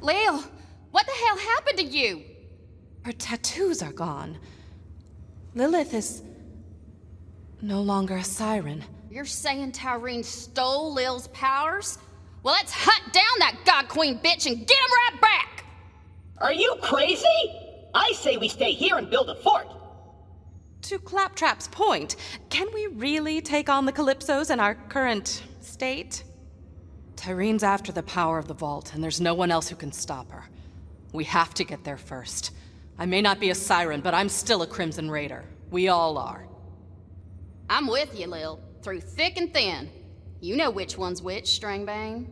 Lil, what the hell happened to you? Her tattoos are gone. Lilith is no longer a siren. You're saying Tyreen stole Lil's powers? Well, let's hunt down that God Queen bitch and get him right back! Are you crazy? I say we stay here and build a fort. To Claptrap's point, can we really take on the Calypsos in our current state? Tyreen's after the power of the vault, and there's no one else who can stop her. We have to get there first. I may not be a siren, but I'm still a Crimson Raider. We all are. I'm with you, Lil. Through thick and thin. You know which one's which, Stringbane.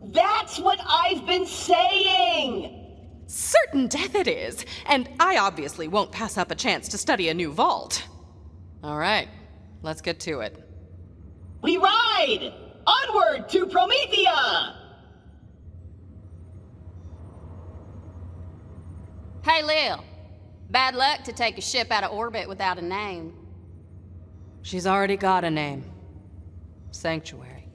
That's what I've been saying! Certain death it is, and I obviously won't pass up a chance to study a new vault. All right, let's get to it. We ride! Onward to Promethea! Hey, Lil. Bad luck to take a ship out of orbit without a name. She's already got a name. Sanctuary.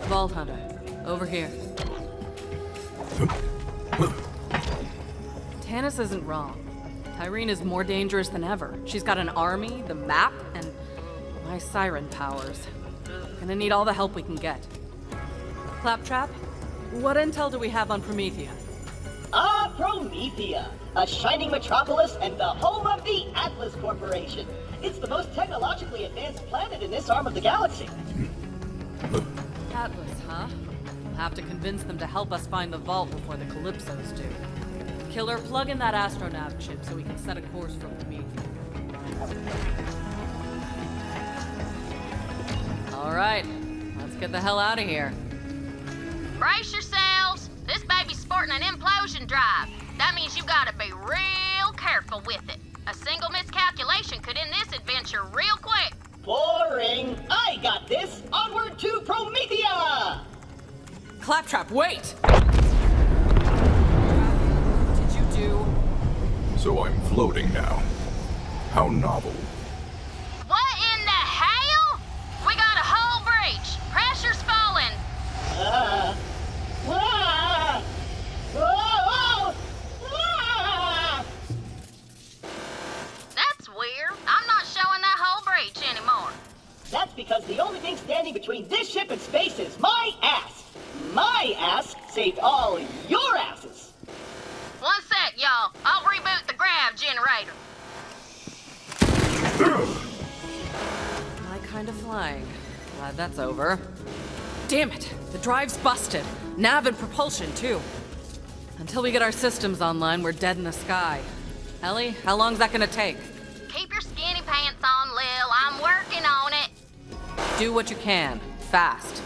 Vault Hunter, over here. Tanis isn't wrong. Tyreen is more dangerous than ever. She's got an army, the map, and my siren powers. Gonna need all the help we can get. Claptrap, what intel do we have on Promethea? Promethea, a shining metropolis and the home of the Atlas Corporation. It's the most technologically advanced planet in this arm of the galaxy. Atlas, huh? We'll have to convince them to help us find the vault before the Calypsos do. Killer, plug in that astronav chip so we can set a course for Promethea. All right, let's get the hell out of here. Brace yourselves. This baby's sporting an implosion drive. That means you gotta be real careful with it. A single miscalculation could end this adventure real quick. Boring. I got this. Onward to Promethea! Claptrap, wait! What did you do? So I'm floating now. How novel. What in the hell? We got a hull breach. Pressure's falling. Ah! Ah! That's weird. I'm not showing that hull breach anymore. That's because the only thing standing between this ship and space is my ass. My ass saved all your asses. One sec, y'all. I'll reboot the grav generator. My kind of flying. Glad that's over. Damn it! The drive's busted. Nav and propulsion, too. Until we get our systems online, we're dead in the sky. Ellie, how long's that gonna take? Keep your skinny pants on, Lil. I'm working on it. Do what you can. Fast.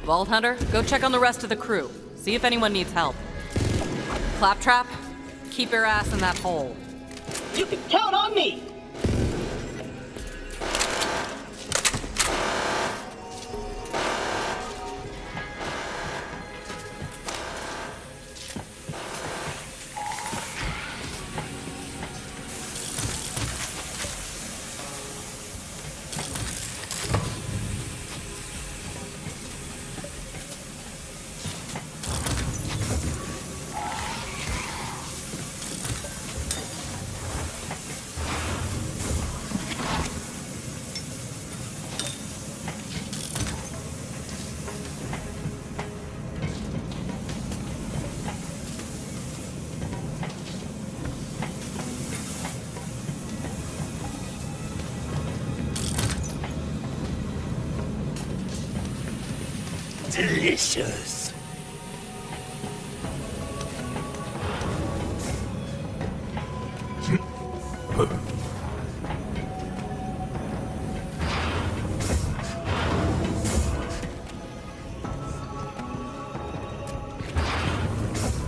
Vault Hunter, go check on the rest of the crew. See if anyone needs help. Claptrap, keep your ass in that hole. You can count on me. Delicious.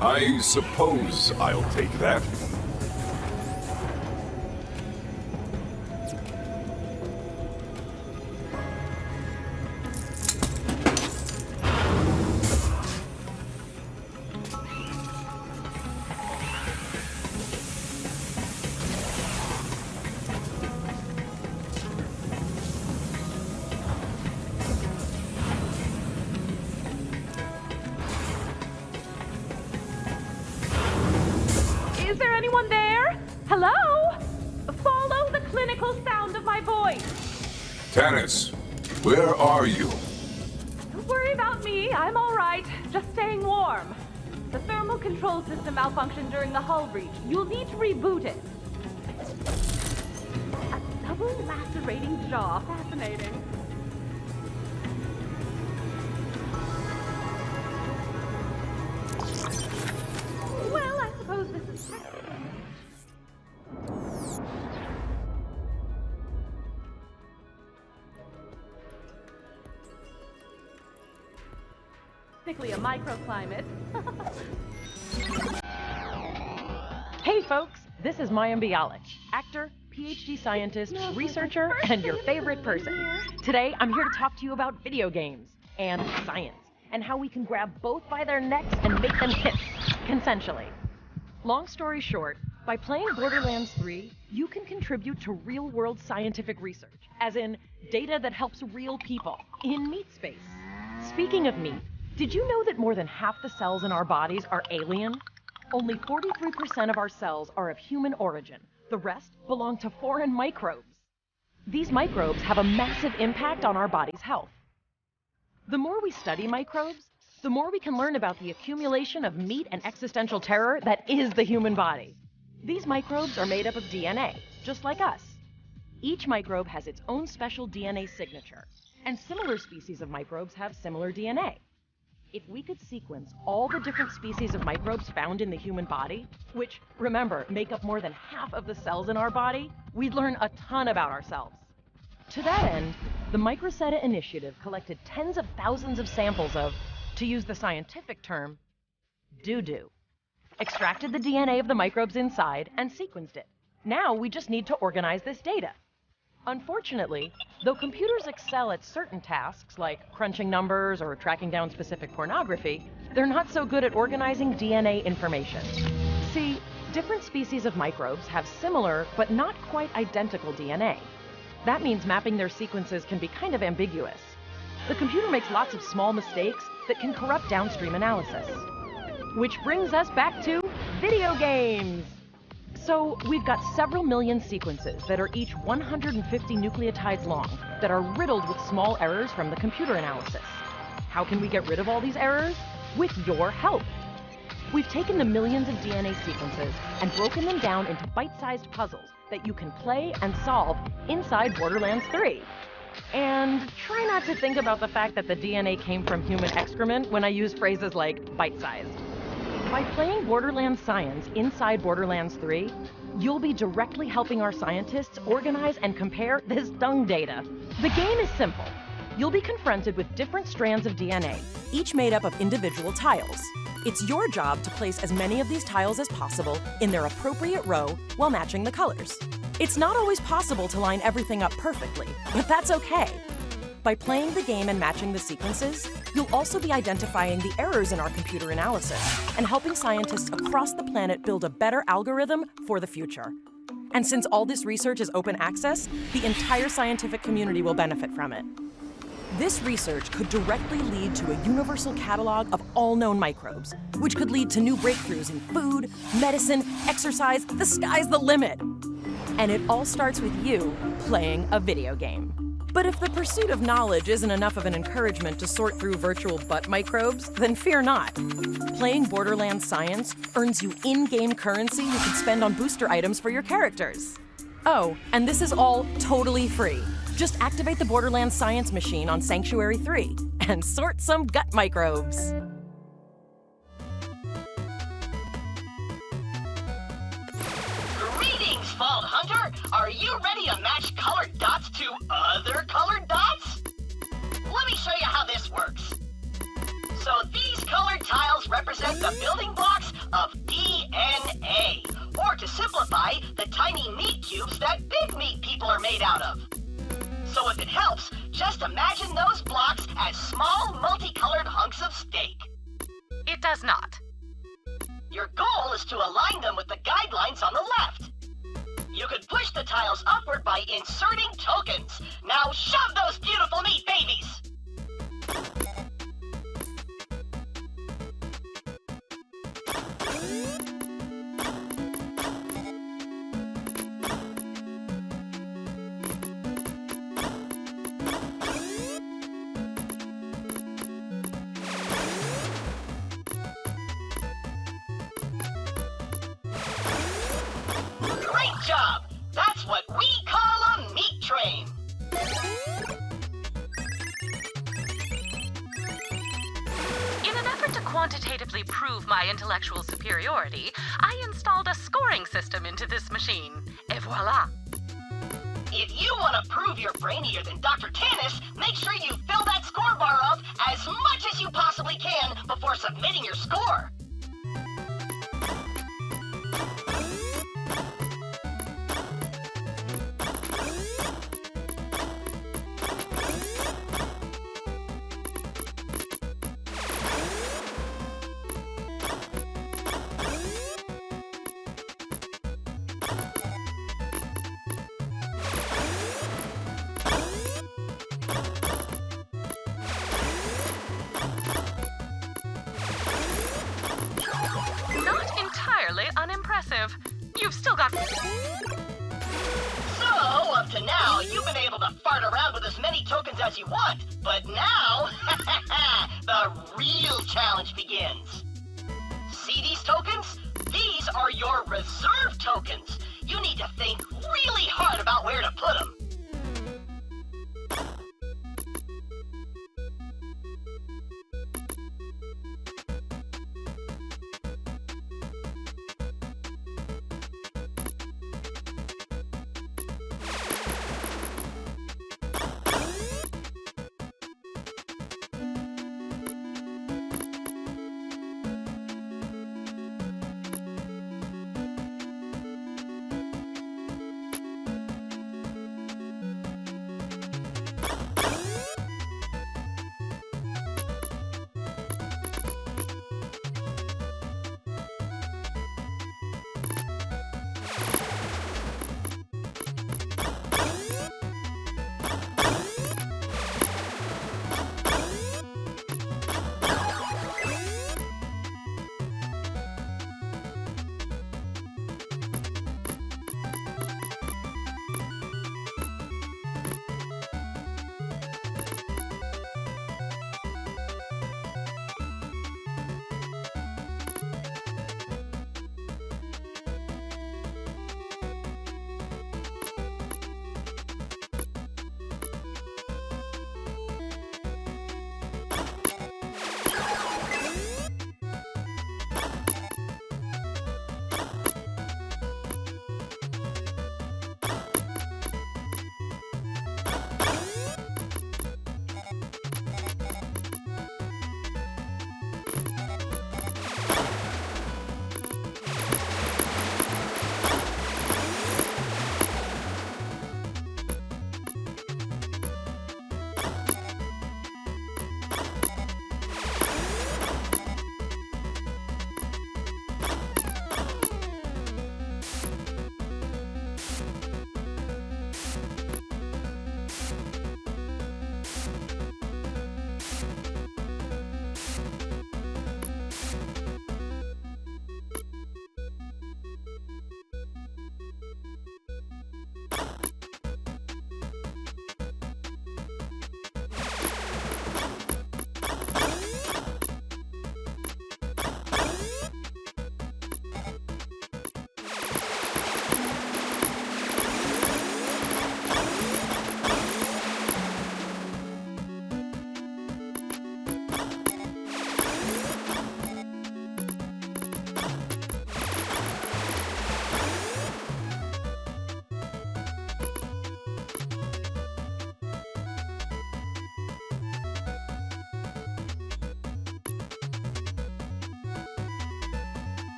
I suppose I'll take that. Hello? Follow the clinical sound of my voice. Tannis, where are you? Don't worry about me. I'm all right. Just staying warm. The thermal control system malfunctioned during the hull breach. You'll need to reboot it. A double lacerating jaw. Fascinating. Well, I suppose this is technically a microclimate. Hey folks, this is Mayim Bialik, actor, PhD scientist, researcher, and your favorite person. Today, I'm here to talk to you about video games and science, and how we can grab both by their necks and make them hiss, consensually. Long story short, by playing Borderlands 3, you can contribute to real-world scientific research, as in data that helps real people in meat space. Speaking of meat, did you know that more than half the cells in our bodies are alien? Only 43% of our cells are of human origin. The rest belong to foreign microbes. These microbes have a massive impact on our body's health. The more we study microbes, the more we can learn about the accumulation of meat and existential terror that is the human body. These microbes are made up of DNA, just like us. Each microbe has its own special DNA signature, and similar species of microbes have similar DNA. If we could sequence all the different species of microbes found in the human body, which, remember, make up more than half of the cells in our body, we'd learn a ton about ourselves. To that end, the Microsetta Initiative collected tens of thousands of samples of, to use the scientific term, doo-doo. Extracted the DNA of the microbes inside and sequenced it. Now we just need to organize this data. Unfortunately, though computers excel at certain tasks like crunching numbers or tracking down specific pornography, they're not so good at organizing DNA information. See, different species of microbes have similar but not quite identical DNA. That means mapping their sequences can be kind of ambiguous. The computer makes lots of small mistakes that can corrupt downstream analysis. Which brings us back to video games! So, we've got several million sequences that are each 150 nucleotides long that are riddled with small errors from the computer analysis. How can we get rid of all these errors? With your help! We've taken the millions of DNA sequences and broken them down into bite-sized puzzles that you can play and solve inside Borderlands 3. And try not to think about the fact that the DNA came from human excrement when I use phrases like bite-sized. By playing Borderlands science inside Borderlands 3, you'll be directly helping our scientists organize and compare this dung data. The game is simple. You'll be confronted with different strands of DNA, each made up of individual tiles. It's your job to place as many of these tiles as possible in their appropriate row while matching the colors. It's not always possible to line everything up perfectly, but that's okay. By playing the game and matching the sequences, you'll also be identifying the errors in our computer analysis and helping scientists across the planet build a better algorithm for the future. And since all this research is open access, the entire scientific community will benefit from it. This research could directly lead to a universal catalog of all known microbes, which could lead to new breakthroughs in food, medicine, exercise. The sky's the limit. And it all starts with you playing a video game. But if the pursuit of knowledge isn't enough of an encouragement to sort through virtual butt microbes, then fear not. Playing Borderlands Science earns you in-game currency you can spend on booster items for your characters. Oh, and this is all totally free. Just activate the Borderlands Science machine on Sanctuary 3 and sort some gut microbes. Greetings, Vault Hunter! Are you ready to match colored dots to other colored dots? Let me show you how this works. So these colored tiles represent the building blocks of DNA, or to simplify, the tiny meat cubes that big meat people are made out of. So if it helps, just imagine those blocks as small, multicolored hunks of steak. It does not. Your goal is to align them with the guidelines on the left. You could push the tiles upward by inserting tokens. Now shove those beautiful meat babies! quantitatively prove my intellectual superiority, I installed a scoring system into this machine. Et voila! If you want to prove you're brainier than Dr. Tannis, make sure you fill that score bar up as much as you possibly can before submitting your score. Unimpressive. You've still got... So, up to now, you've been able to fart around with as many tokens as you want. But now, the real challenge begins. See these tokens? These are your reserve tokens. You need to think really hard about where to put them.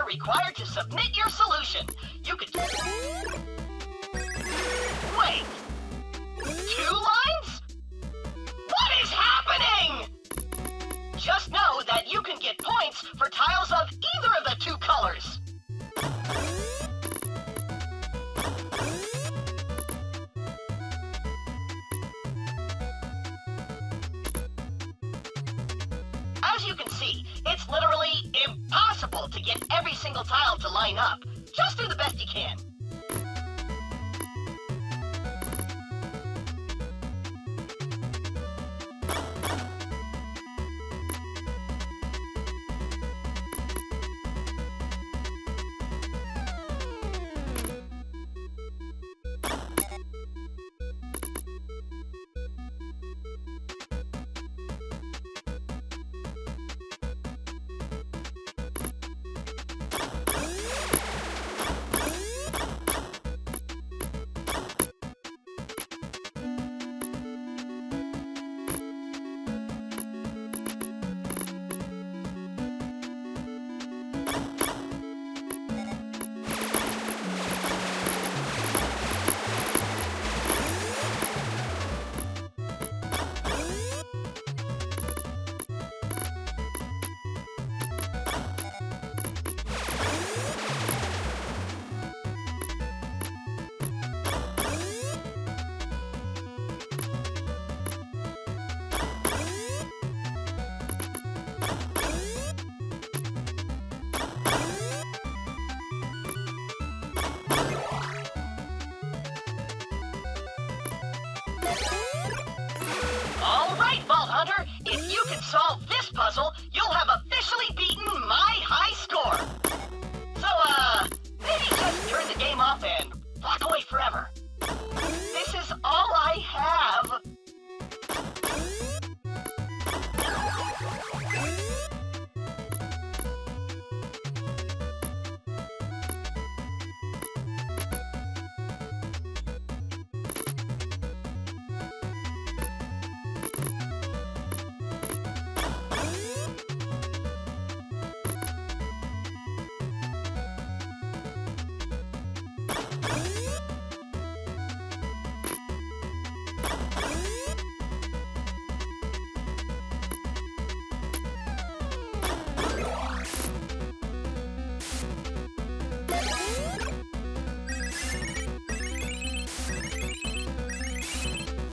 required to submit your solution. You could... Wait! 2 lines? What is happening? Just know that you can get points for tiles of either of the 2 colors. As you can see, it's literally impossible to get every single tile to line up. Just do the best you can. can solve this puzzle, you'll have officially beaten my high score. So, maybe just turn the game off and walk away forever. This is all I have.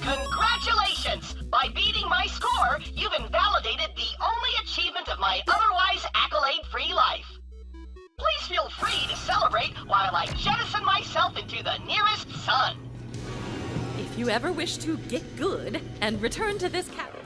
Congratulations! By beating my score, you've invalidated the only achievement of my otherwise accolade-free life. Please feel free to celebrate while I jettison myself into the nearest sun. If you ever wish to get good and return to this capital.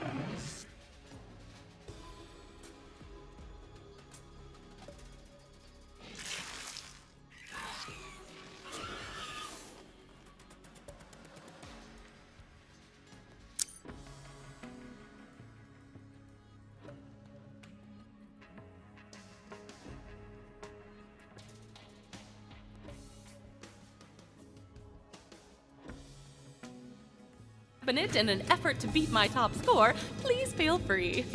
It in an effort to beat my top score, please feel free.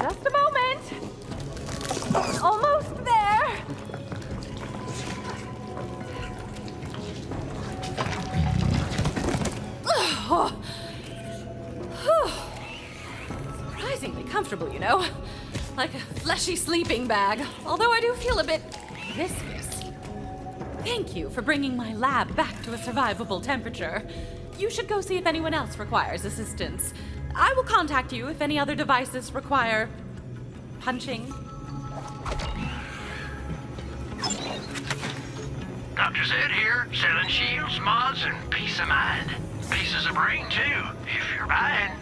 Just a moment. Almost there. Surprisingly comfortable, you know. Like a fleshy sleeping bag, although I do feel a bit viscous. Thank you for bringing my lab back to a survivable temperature. You should go see if anyone else requires assistance. I will contact you if any other devices require punching. Dr. Zed here, selling shields, mods, and peace of mind. Pieces of brain, too, if you're buying.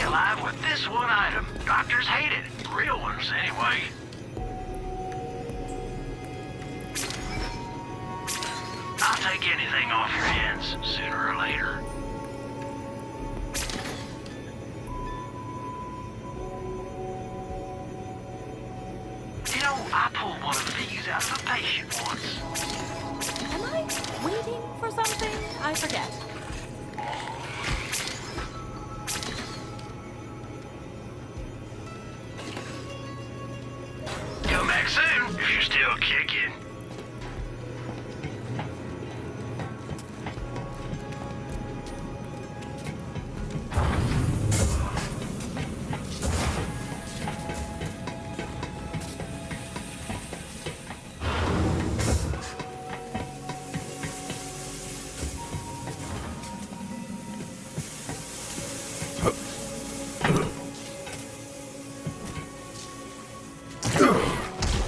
Alive with this one item. Doctors hate it. Real ones, anyway. I'll take anything off your hands, sooner or later. You know, I pulled one of these out of a patient once. Am I waiting for something? I forget. Come back soon if you're still kicking.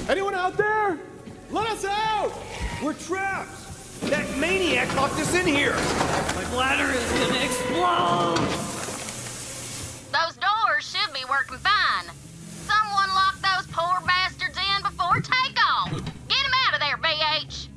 Anyone out there? Let us out! We're trapped! That maniac locked us in here! My bladder is gonna explode! Those doors should be working fine. Someone locked those poor bastards in before takeoff. Get them out of there, BH.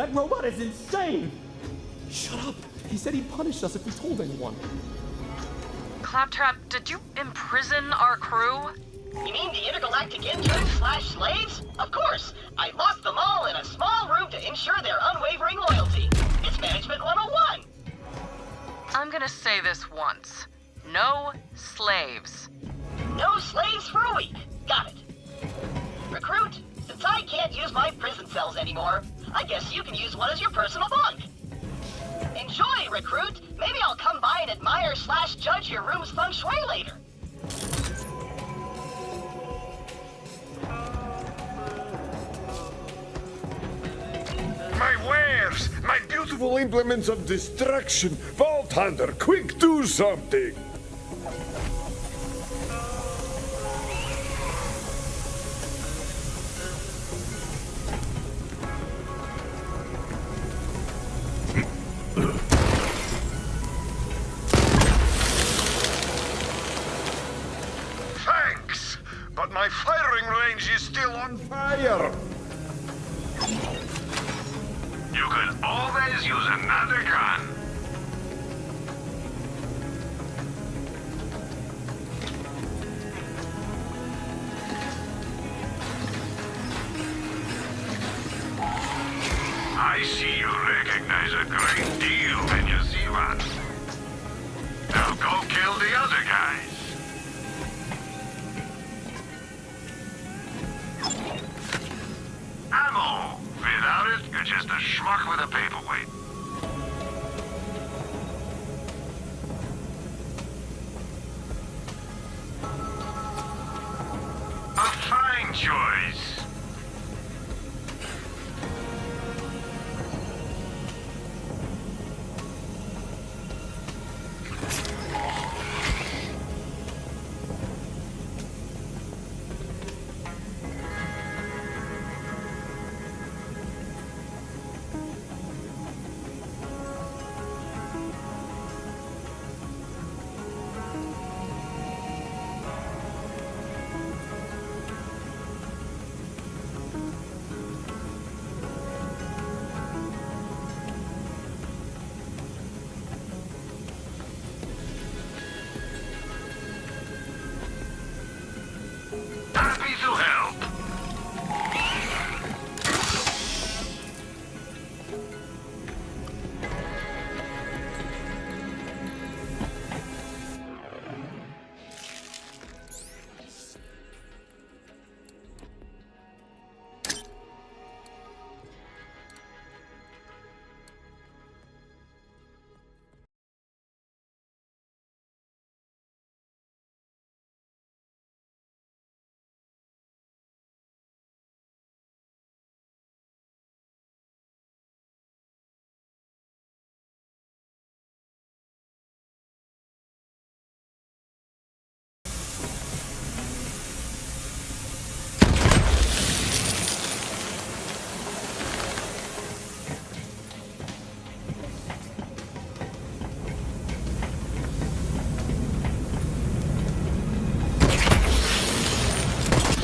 That robot is insane! Shut up! He said he'd punish us if we told anyone. Claptrap, did you imprison our crew? You mean the intergalactic interns/slaves? Of course! I locked them all in a small room to ensure their unwavering loyalty. It's Management 101! I'm gonna say this once. No slaves. No slaves for a week. Got it. Recruit, since I can't use my prison cells anymore, I guess you can use one as your personal bunk. Enjoy, Recruit. Maybe I'll come by and admire/judge your room's feng shui later. My wares! My beautiful implements of destruction! Vault Hunter, quick do something! Thanks! But my firing range is still on fire! You could always use another gun. I see you recognize a great deal when you see one. Now go kill the other guys. Ammo! Without it, you're just a schmuck with a paperweight. A fine choice. Happy to help.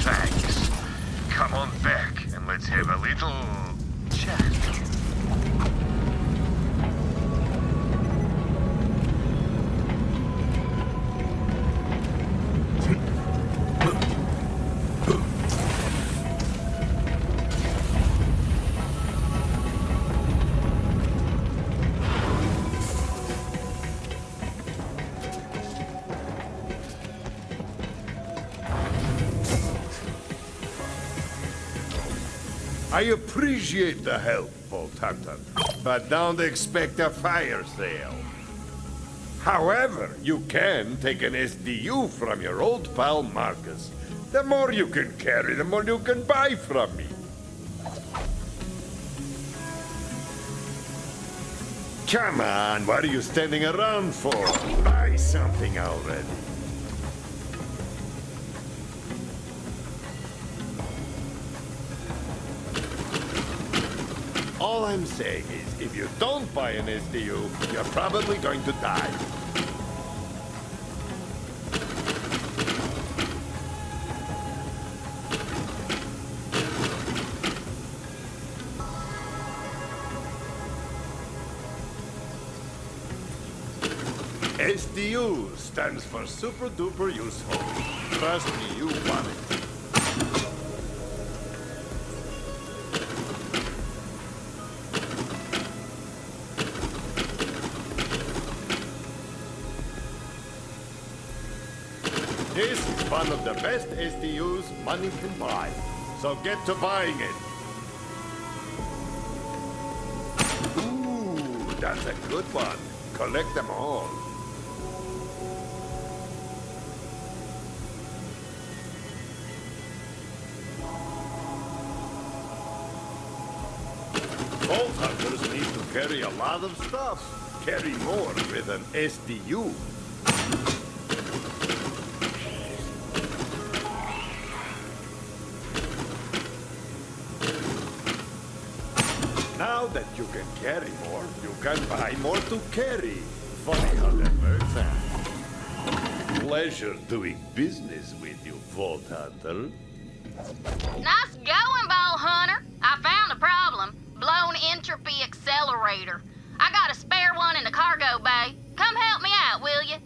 Thanks. Come on back and let's have a little chat. I appreciate the help, Vault Hunter, but don't expect a fire sale. However, you can take an SDU from your old pal Marcus. The more you can carry, the more you can buy from me. Come on, what are you standing around for? Buy something already. All I'm saying is, if you don't buy an SDU, you're probably going to die. SDU stands for super duper useful. Trust me, you want it. This is one of the best SDUs money can buy. So get to buying it. Ooh, that's a good one. Collect them all. Vault hunters need to carry a lot of stuff. Carry more with an SDU. Now that you can carry more, you can buy more to carry. Funny how that works out. Pleasure doing business with you, Vault Hunter. Nice going, Ball Hunter. I found a problem. Blown entropy accelerator. I got a spare one in the cargo bay. Come help me out, will you?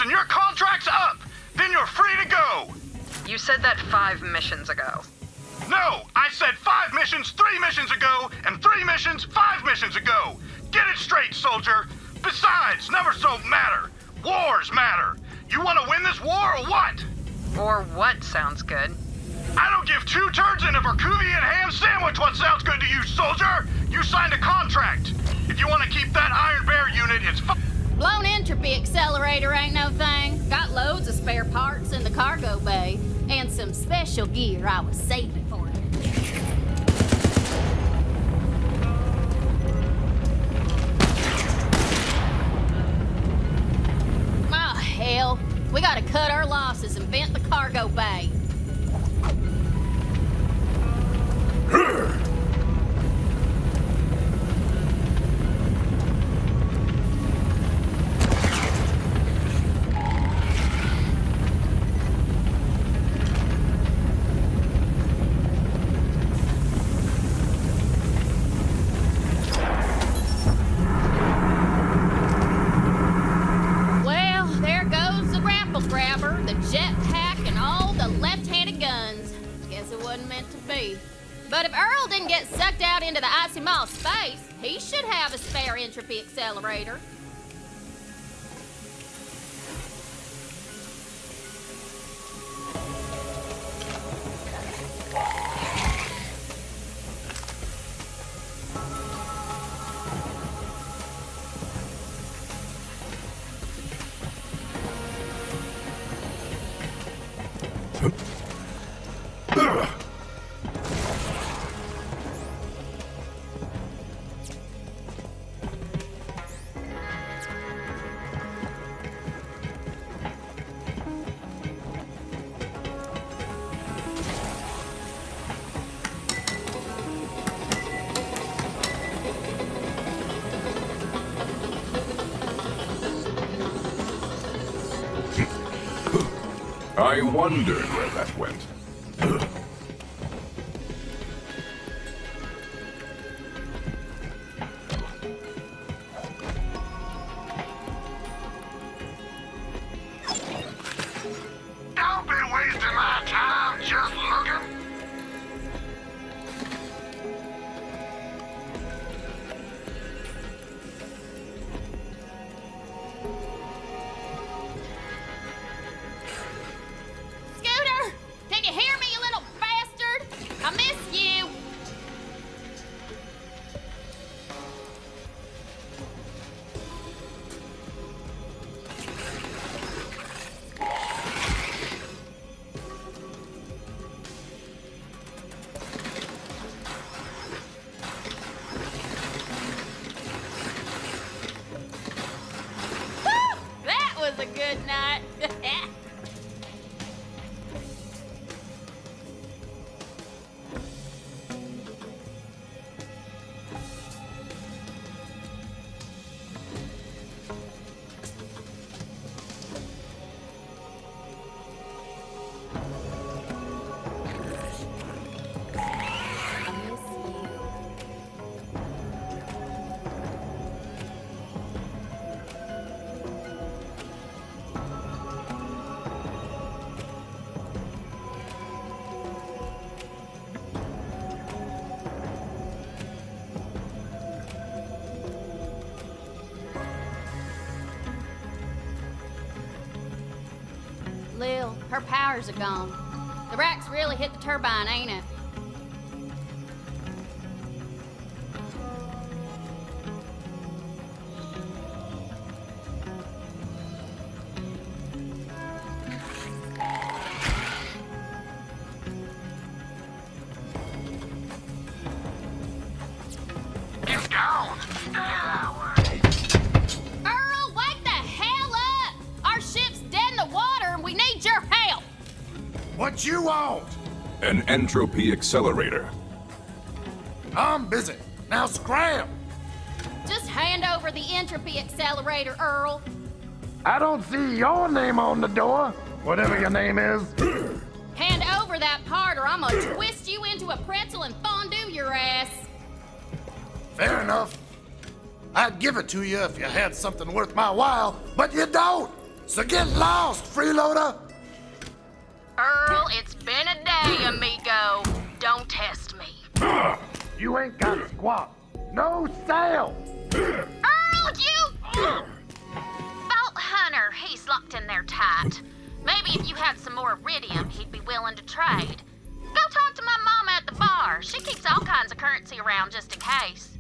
And your contract's up. Then you're free to go. You said that 5 missions ago. No, I said 5 missions 3 missions ago, and 3 missions 5 missions ago. Get it straight, soldier. Besides, numbers don't matter. Wars matter. You want to win this war or what? Or what sounds good? I don't give 2 turds in a Verkuvian ham sandwich what sounds good to you, soldier. You signed a contract. If you want to keep that Iron Bear unit, it's Blown entropy accelerator ain't no thing. Got loads of spare parts in the cargo bay. And some special gear I was saving for you. Oh, hell. We gotta cut our losses and vent the cargo bay. But if Earl didn't get sucked out into the icy mall space, he should have a spare entropy accelerator. I wondered where that went. Don't be wasting my time just looking. Her powers are gone. The rack's really hit the turbine, ain't it? Get down! Earl, wake the hell up! Our ship's dead in the water and we need your help! What you want? An entropy accelerator. I'm busy. Now scram! Just hand over the entropy accelerator, Earl. I don't see your name on the door, whatever your name is. Hand over that part or I'm gonna twist you into a pretzel and fondue your ass. Fair enough. I'd give it to you if you had something worth my while, but you don't! So get lost, freeloader! Earl, it's been a day, amigo. Don't test me. You ain't got squat. No sail! Earl, you... Vault Hunter, he's locked in there tight. Maybe if you had some more iridium, he'd be willing to trade. Go talk to my mama at the bar. She keeps all kinds of currency around just in case.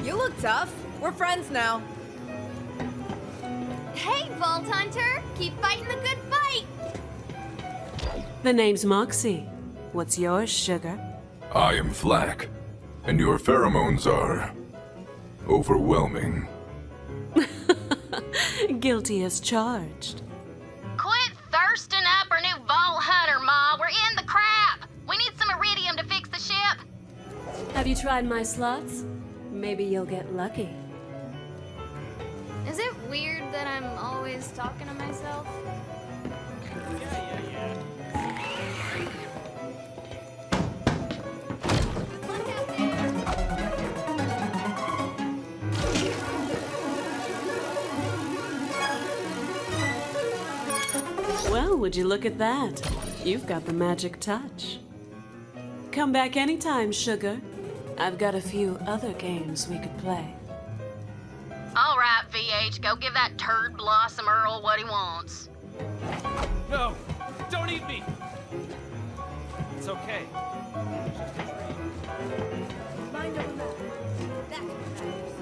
You look tough. We're friends now. Hey, Vault Hunter! Keep fighting the good fight! The name's Moxie. What's yours, sugar? I am Flack, and your pheromones are overwhelming. Guilty as charged. Quit thirsting up our new Vault Hunter, Ma. We're in the crap. We need some iridium to fix the ship. Have you tried my slots? Maybe you'll get lucky. Is it weird that I'm always talking to myself? Well, would you look at that? You've got the magic touch. Come back anytime, sugar. I've got a few other games we could play. All right, VH, go give that turd Blossom Earl what he wants. No! Don't eat me! It's okay. It's just a dream. Mind over matter. That's what matters.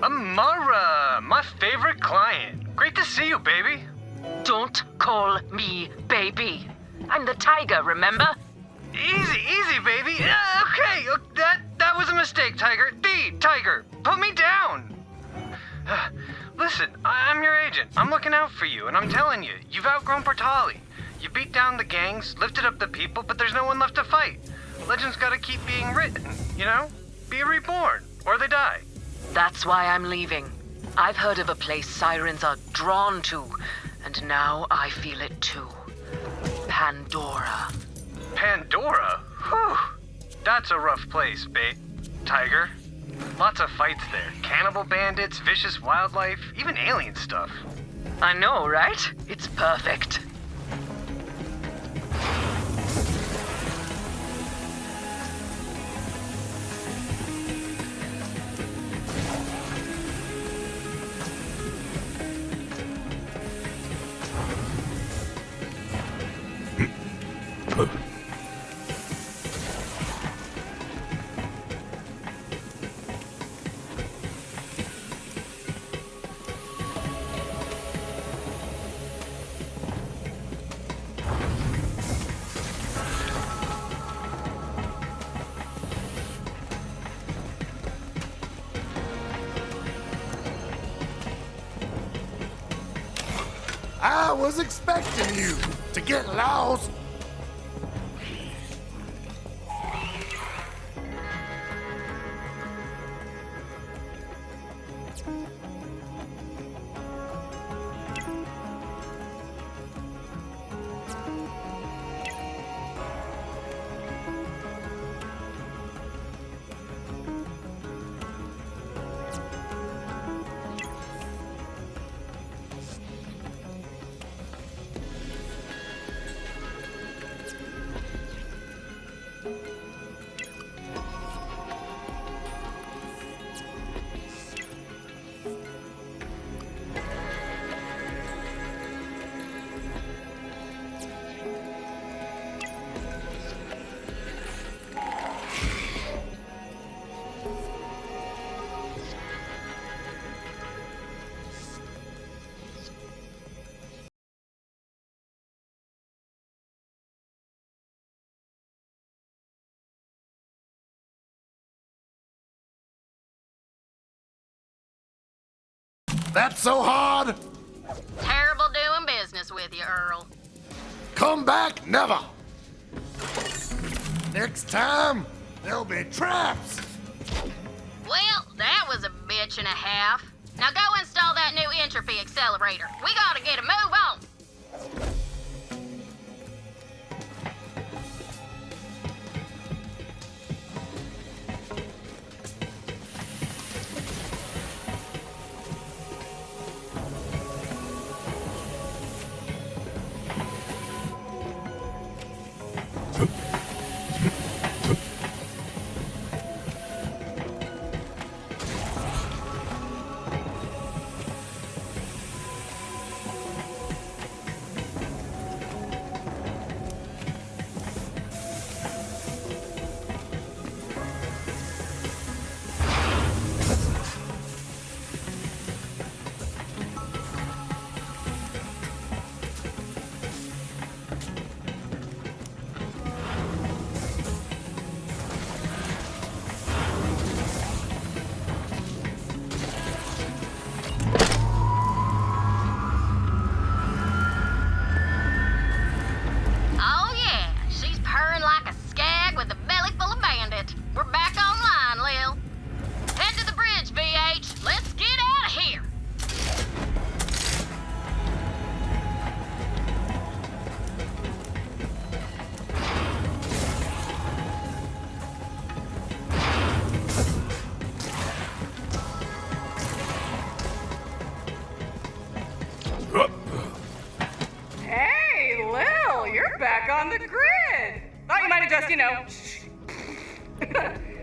Amara, my favorite client. Great to see you, baby. Don't call me baby. I'm the tiger, remember? Easy, baby. Okay, that was a mistake, Tiger. Tiger, put me down. Listen, I'm your agent. I'm looking out for you, and I'm telling you, you've outgrown Portali. You beat down the gangs, lifted up the people, but there's no one left to fight. Legends gotta keep being written, you know? Be reborn, or they die. That's why I'm leaving. I've heard of a place sirens are drawn to, and now I feel it too. Pandora. Pandora? Whew. That's a rough place, Tiger. Lots of fights there. Cannibal bandits, vicious wildlife, even alien stuff. I know, right? It's perfect. I was expecting you to get lost. That's so hard? Terrible doing business with you, Earl. Come back never. Next time, there'll be traps. Well, that was a bitch and a half. Now go install that new entropy accelerator. We gotta get a move on. On the grid! Thought you might have just,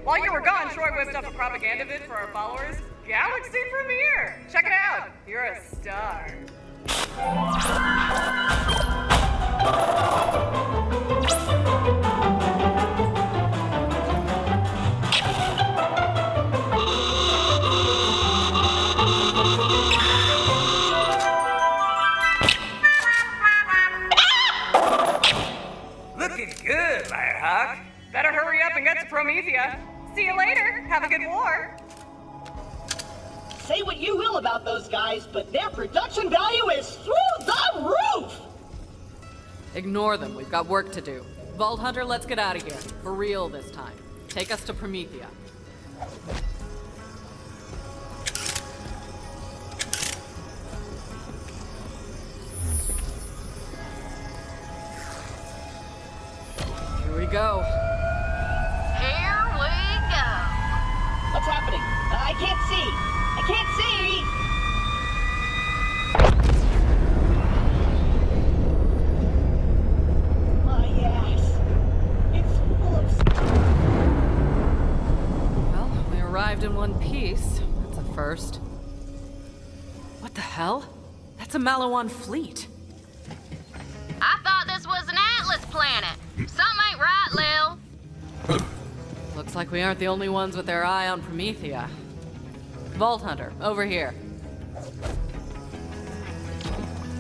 while you were gone, Troy whipped up a propaganda vid for our followers. Galaxy premiere! Check it out! You're a star. Better hurry up and get to Promethea. See you later. Have a good war. Say what you will about those guys, but their production value is through the roof! Ignore them. We've got work to do. Vault Hunter, let's get out of here. For real this time. Take us to Promethea. Here we go. Here we go. What's happening? I can't see. I can't see! My ass. It's full of... Well, we arrived in one piece. That's a first. What the hell? That's a Malawan fleet. I thought this was an Atlas planet. Something ain't right, Lil. Looks like we aren't the only ones with their eye on Promethea. Vault Hunter, over here.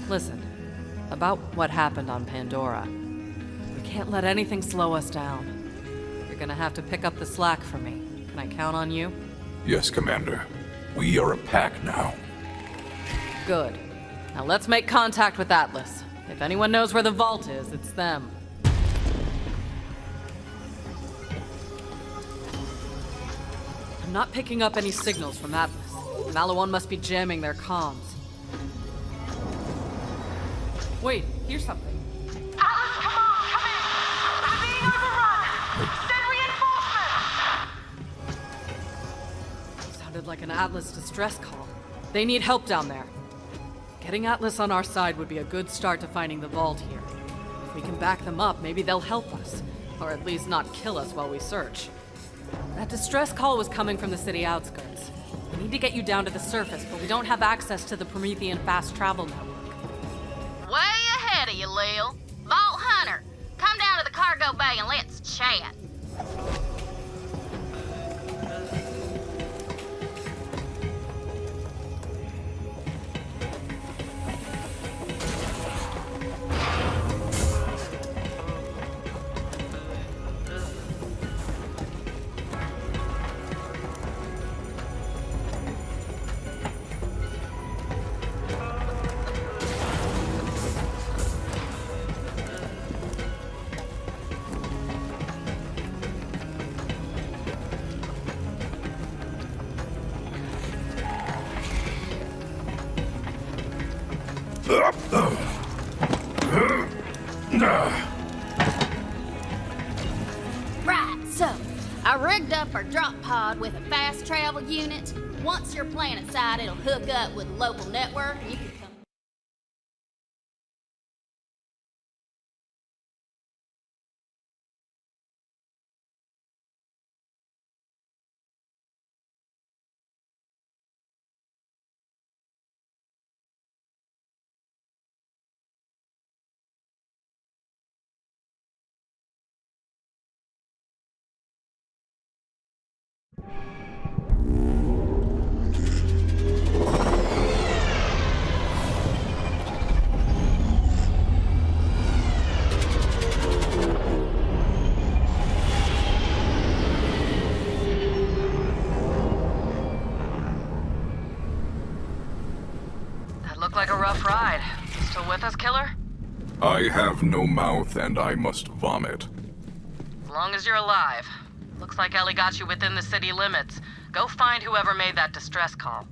Listen, about what happened on Pandora. We can't let anything slow us down. You're gonna have to pick up the slack for me. Can I count on you? Yes, Commander. We are a pack now. Good. Now let's make contact with Atlas. If anyone knows where the vault is, it's them. I'm not picking up any signals from Atlas. Malawan must be jamming their comms. Wait, here's something. Atlas, come on, come in! We're being overrun! Send reinforcements! Sounded like an Atlas distress call. They need help down there. Getting Atlas on our side would be a good start to finding the vault here. If we can back them up, maybe they'll help us. Or at least not kill us while we search. That distress call was coming from the city outskirts. We need to get you down to the surface, but we don't have access to the Promethean fast travel network. Way ahead of you, Lil. Vault Hunter, come down to the cargo bay and let's chat. Right, so I rigged up our drop pod with a fast travel unit. Once you're planetside, it'll hook up with a local network and you can come. Looked like a rough ride. Still with us, killer? I have no mouth and I must vomit. As long as you're alive. Looks like Ellie got you within the city limits. Go find whoever made that distress call.